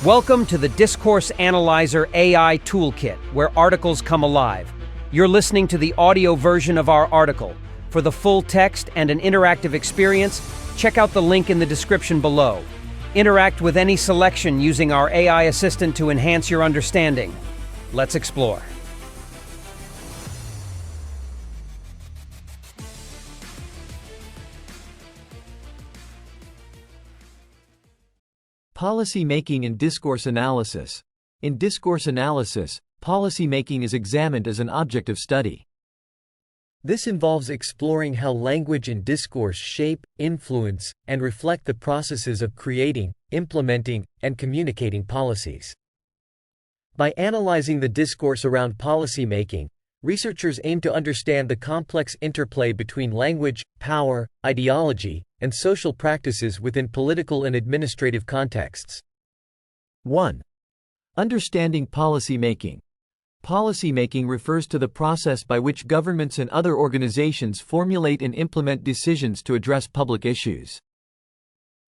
Welcome to the Discourse Analyzer AI Toolkit, where articles come alive. You're listening to the audio version of our article. For the full text and an interactive experience, check out the link in the description below. Interact with any selection using our AI assistant to enhance your understanding. Let's explore. Policy making and discourse analysis. In discourse analysis, policy making is examined as an object of study. This involves exploring how language and discourse shape, influence, and reflect the processes of creating, implementing, and communicating policies. By analyzing the discourse around policy making, researchers aim to understand the complex interplay between language, power, ideology, and social practices within political and administrative contexts. 1. Understanding policy making. Policy making refers to the process by which governments and other organizations formulate and implement decisions to address public issues.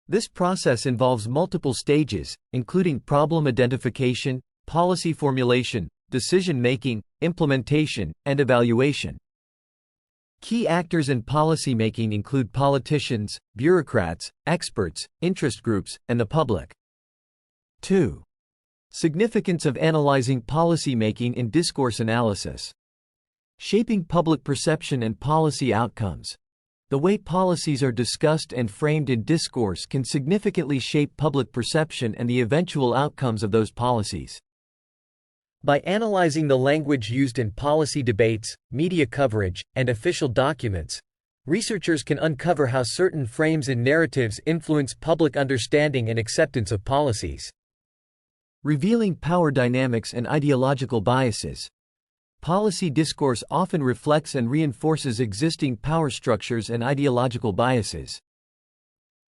This process involves multiple stages, including problem identification, policy formulation, decision-making, implementation, and evaluation. Key actors in policymaking include politicians, bureaucrats, experts, interest groups, and the public. 2. Significance of analyzing policymaking in discourse analysis. Shaping public perception and policy outcomes. The way policies are discussed and framed in discourse can significantly shape public perception and the eventual outcomes of those policies. By analyzing the language used in policy debates, media coverage, and official documents, researchers can uncover how certain frames and narratives influence public understanding and acceptance of policies. Revealing power dynamics and ideological biases. Policy discourse often reflects and reinforces existing power structures and ideological biases.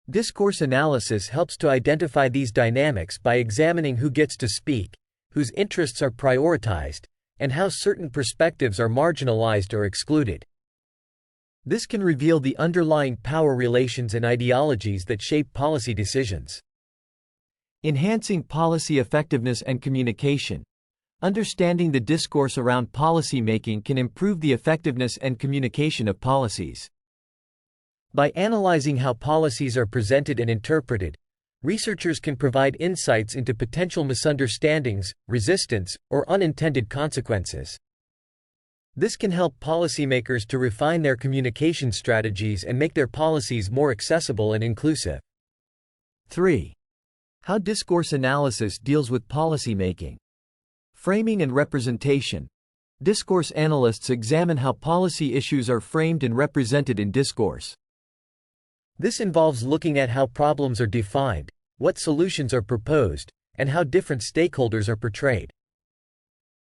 Discourse analysis helps to identify these dynamics by examining who gets to speak, whose interests are prioritized, and how certain perspectives are marginalized or excluded. This can reveal the underlying power relations and ideologies that shape policy decisions. Enhancing policy effectiveness and communication. Understanding the discourse around policy making can improve the effectiveness and communication of policies. By analyzing how policies are presented and interpreted, researchers can provide insights into potential misunderstandings, resistance, or unintended consequences. This can help policymakers to refine their communication strategies and make their policies more accessible and inclusive. 3. How discourse analysis deals with policymaking. Framing and representation. Discourse analysts examine how policy issues are framed and represented in discourse. This involves looking at how problems are defined, what solutions are proposed, and how different stakeholders are portrayed.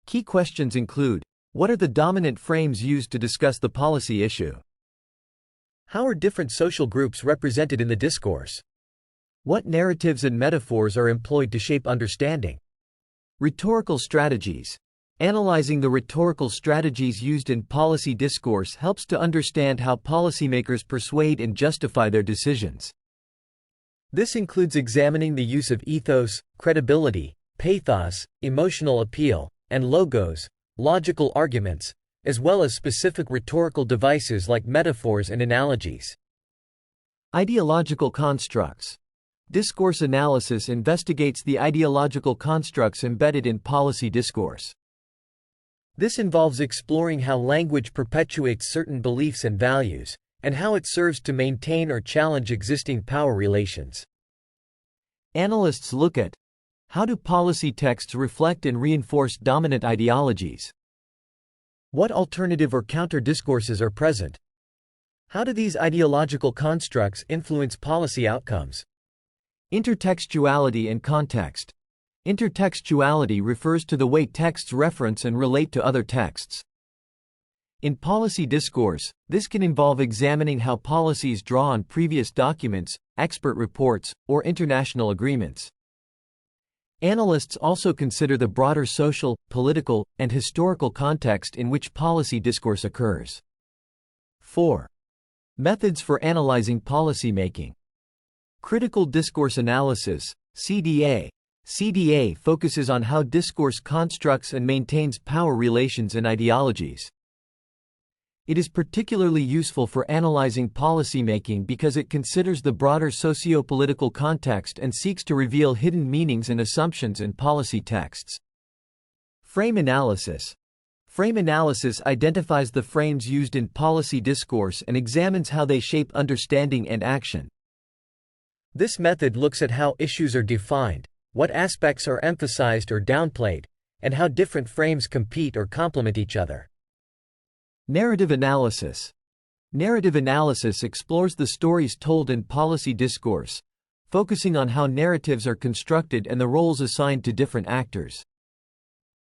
Key questions include: what are the dominant frames used to discuss the policy issue? How are different social groups represented in the discourse? What narratives and metaphors are employed to shape understanding? Rhetorical strategies. Analyzing the rhetorical strategies used in policy discourse helps to understand how policymakers persuade and justify their decisions. This includes examining the use of ethos, credibility, pathos, emotional appeal, and logos, logical arguments, as well as specific rhetorical devices like metaphors and analogies. Ideological constructs. Discourse analysis investigates the ideological constructs embedded in policy discourse. This involves exploring how language perpetuates certain beliefs and values, and how it serves to maintain or challenge existing power relations. Analysts look at: how do policy texts reflect and reinforce dominant ideologies? What alternative or counter discourses are present? How do these ideological constructs influence policy outcomes? Intertextuality and context. Intertextuality refers to the way texts reference and relate to other texts. In policy discourse, this can involve examining how policies draw on previous documents, expert reports, or international agreements. Analysts also consider the broader social, political, and historical context in which policy discourse occurs. 4. Methods for analyzing policy making. Critical discourse analysis, CDA, CDA focuses on how discourse constructs and maintains power relations and ideologies. It is particularly useful for analyzing policymaking because it considers the broader socio-political context and seeks to reveal hidden meanings and assumptions in policy texts. Frame analysis. Frame analysis identifies the frames used in policy discourse and examines how they shape understanding and action. This method looks at how issues are defined, what aspects are emphasized or downplayed, and how different frames compete or complement each other. Narrative analysis. Narrative analysis explores the stories told in policy discourse, focusing on how narratives are constructed and the roles assigned to different actors.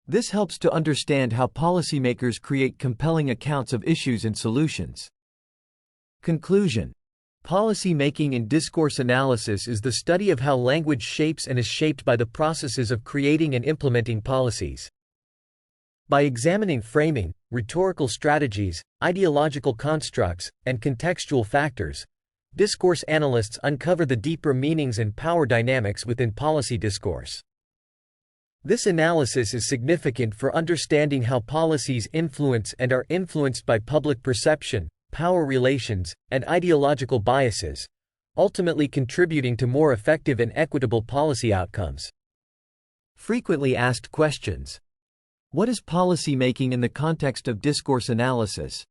This helps to understand how policymakers create compelling accounts of issues and solutions. Conclusion. Policy making in discourse analysis is the study of how language shapes and is shaped by the processes of creating and implementing policies. By examining framing, rhetorical strategies, ideological constructs, and contextual factors, discourse analysts uncover the deeper meanings and power dynamics within policy discourse. This analysis is significant for understanding how policies influence and are influenced by public perception, power relations, and ideological biases, ultimately contributing to more effective and equitable policy outcomes. Frequently asked questions. What is policy making in the context of discourse analysis?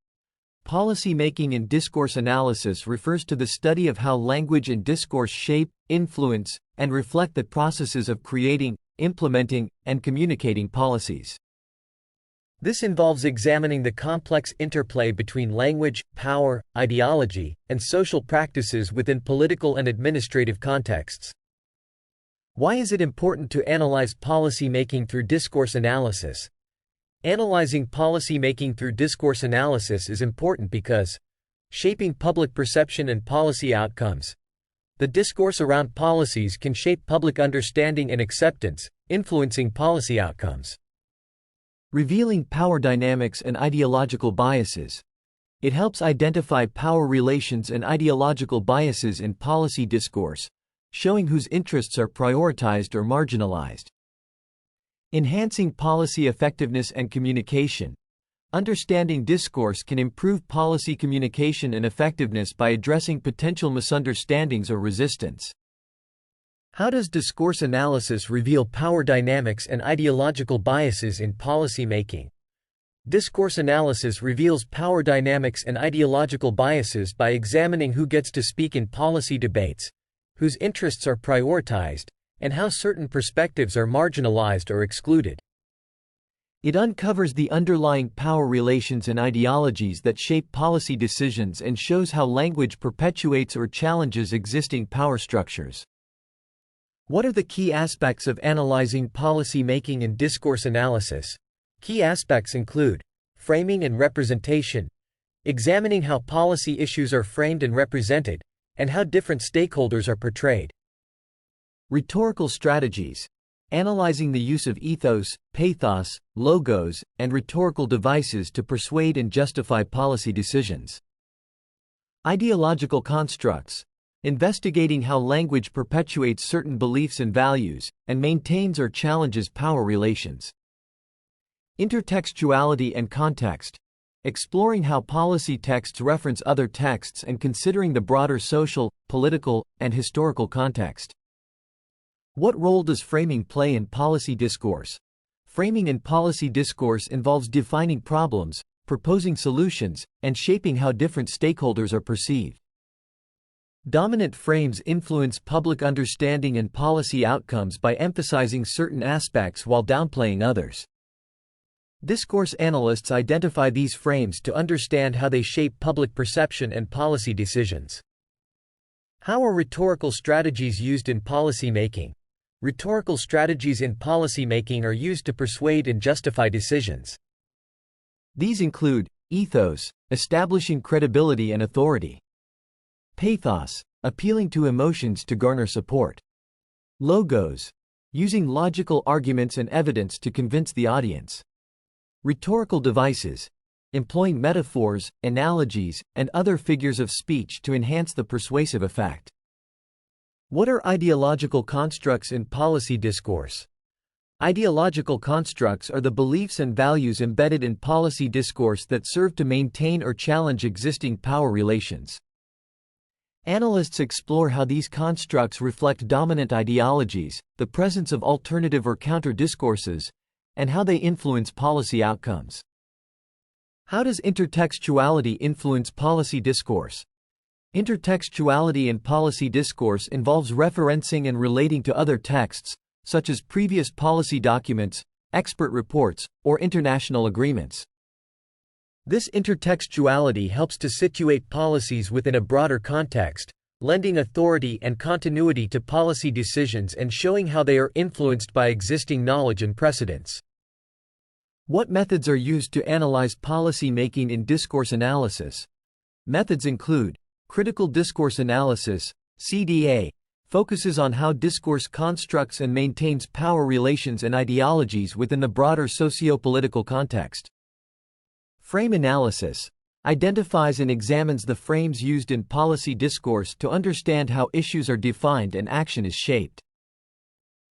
Policy making in discourse analysis refers to the study of how language and discourse shape, influence, and reflect the processes of creating, implementing, and communicating policies. This involves examining the complex interplay between language, power, ideology, and social practices within political and administrative contexts. Why is it important to analyze policy making through discourse analysis? Analyzing policy making through discourse analysis is important because shaping public perception and policy outcomes. The discourse around policies can shape public understanding and acceptance, influencing policy outcomes. Revealing power dynamics and ideological biases. It helps identify power relations and ideological biases in policy discourse, showing whose interests are prioritized or marginalized. Enhancing policy effectiveness and communication. Understanding discourse can improve policy communication and effectiveness by addressing potential misunderstandings or resistance. How does discourse analysis reveal power dynamics and ideological biases in policy making? Discourse analysis reveals power dynamics and ideological biases by examining who gets to speak in policy debates, whose interests are prioritized, and how certain perspectives are marginalized or excluded. It uncovers the underlying power relations and ideologies that shape policy decisions and shows how language perpetuates or challenges existing power structures. What are the key aspects of analyzing policy making in discourse analysis? Key aspects include framing and representation, examining how policy issues are framed and represented, and how different stakeholders are portrayed. Rhetorical strategies, analyzing the use of ethos, pathos, logos, and rhetorical devices to persuade and justify policy decisions. Ideological constructs, investigating how language perpetuates certain beliefs and values, and maintains or challenges power relations. Intertextuality and context, exploring how policy texts reference other texts and considering the broader social, political, and historical context. What role does framing play in policy discourse? Framing in policy discourse involves defining problems, proposing solutions, and shaping how different stakeholders are perceived. Dominant frames influence public understanding and policy outcomes by emphasizing certain aspects while downplaying others. Discourse analysts identify these frames to understand how they shape public perception and policy decisions. How are rhetorical strategies used in policy making? Rhetorical strategies in policy making are used to persuade and justify decisions. These include ethos, establishing credibility and authority; pathos, appealing to emotions to garner support; logos, using logical arguments and evidence to convince the audience; rhetorical devices, employing metaphors, analogies, and other figures of speech to enhance the persuasive effect. What are ideological constructs in policy discourse? Ideological constructs are the beliefs and values embedded in policy discourse that serve to maintain or challenge existing power relations. Analysts explore how these constructs reflect dominant ideologies, the presence of alternative or counter discourses, and how they influence policy outcomes. How does intertextuality influence policy discourse? Intertextuality in policy discourse involves referencing and relating to other texts, such as previous policy documents, expert reports, or international agreements. This intertextuality helps to situate policies within a broader context, lending authority and continuity to policy decisions and showing how they are influenced by existing knowledge and precedents. What methods are used to analyze policy making in discourse analysis? Methods include critical discourse analysis, CDA, focuses on how discourse constructs and maintains power relations and ideologies within the broader socio-political context. Frame analysis identifies and examines the frames used in policy discourse to understand how issues are defined and action is shaped.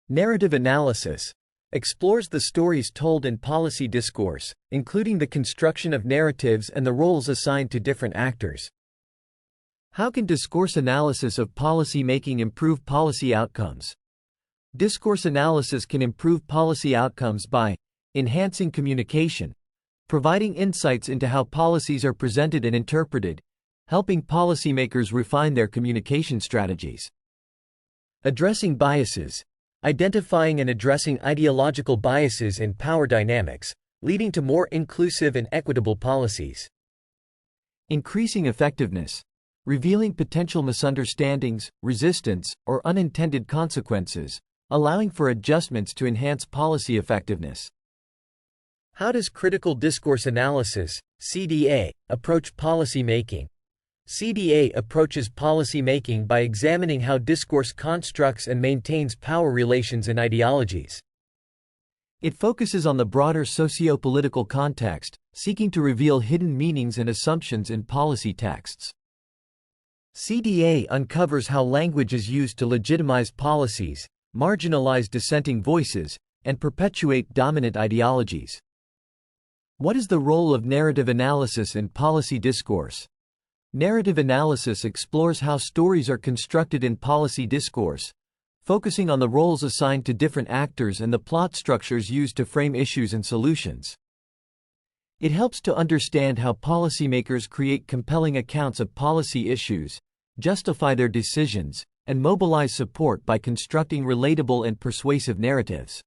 Narrative analysis explores the stories told in policy discourse, including the construction of narratives and the roles assigned to different actors. How can discourse analysis of policy making improve policy outcomes? Discourse analysis can improve policy outcomes by enhancing communication, providing insights into how policies are presented and interpreted, helping policymakers refine their communication strategies. Addressing biases, identifying and addressing ideological biases in power dynamics, leading to more inclusive and equitable policies. Increasing effectiveness, revealing potential misunderstandings, resistance, or unintended consequences, allowing for adjustments to enhance policy effectiveness. How does critical discourse analysis, CDA, approach policy making? CDA approaches policy making by examining how discourse constructs and maintains power relations and ideologies. It focuses on the broader socio-political context, seeking to reveal hidden meanings and assumptions in policy texts. CDA uncovers how language is used to legitimize policies, marginalize dissenting voices, and perpetuate dominant ideologies. What is the role of narrative analysis in policy discourse? Narrative analysis explores how stories are constructed in policy discourse, focusing on the roles assigned to different actors and the plot structures used to frame issues and solutions. It helps to understand how policymakers create compelling accounts of policy issues, justify their decisions, and mobilize support by constructing relatable and persuasive narratives.